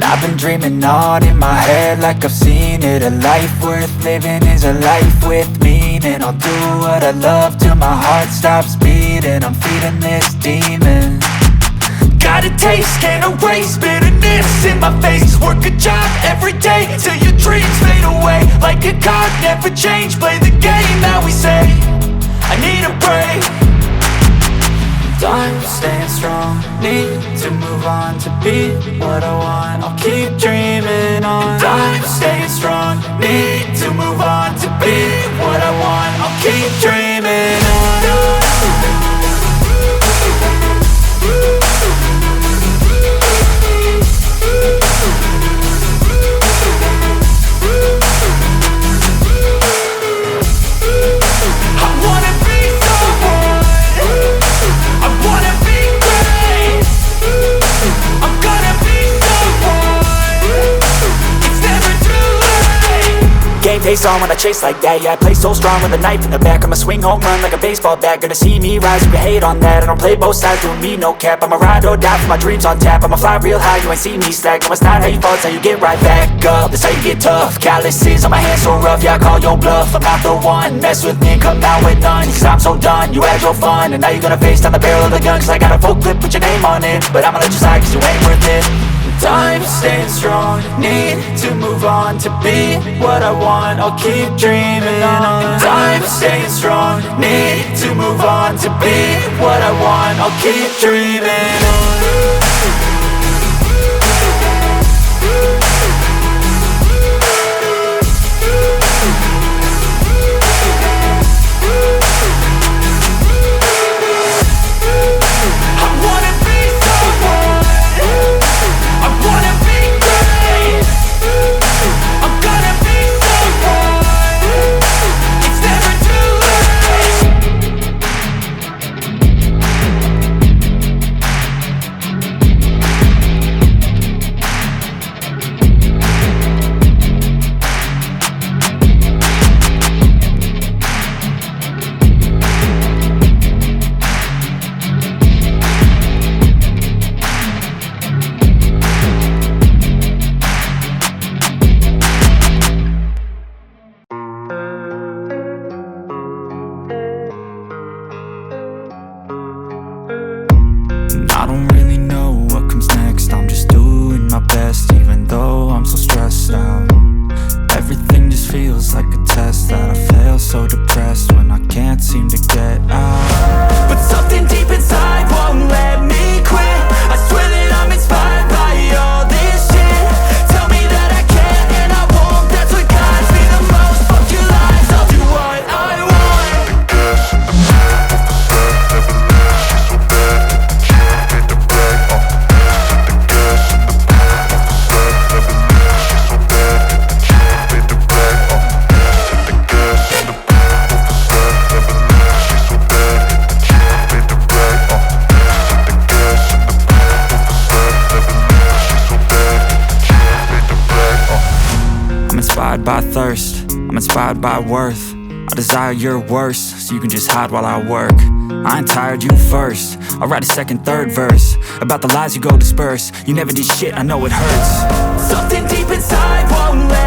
I've been dreaming on in my head like I've seen it. A life worth living is a life with meaning. I'll do what I love till my heart stops beating. I'm feeding this demon. Got a taste, can't erase bitterness in my face. Work a job every day till your dreams fade away. Like a card, never change, play the game that we say. I need a break. I'm staying strong, need to move on to be what I want. I'll keep dreaming on. I'm staying strong, need to move on to be what I want. I'll keep dreaming on. Face on when I chase like that. Yeah, I play so strong with a knife in the back. I'ma swing home run like a baseball bat. Gonna see me rise, you can hate on that. I don't play both sides, doing me no cap. I'ma ride or die for my dreams on tap. I'ma fly real high, you ain't see me slack. No, it's not how you fall, it's how you get right back up. That's how you get tough. Calluses on my hands so rough, yeah, I call your bluff. I'm not the one, mess with me and come out with none. Cause I'm so done, you had your fun. And now you're gonna face down the barrel of the gun. Cause I got a full clip, put your name on it. But I'ma let you slide cause you ain't worth it. I'm staying strong, need to move on to be what I want. I'll keep dreaming on. I'm staying strong, need to move on to be what I want. I'll keep dreaming on. I don't really know what comes next. I'm just doing my best, even though I'm so stressed out. Everything just feels like a test that I fail, so depressed when I can't seem to get out. But something deep inside won't let me quit. I swear that I'm inspired by all this shit. Tell me that I can and I won't. That's what guides me the most. Fuck your lies, I'll do what I want. By thirst, I'm inspired by worth. I desire your worst, so you can just hide while I work. I ain't tired, you first. I'll write a second, third verse about the lies you go disperse. You never did shit, I know it hurts. Something deep inside won't let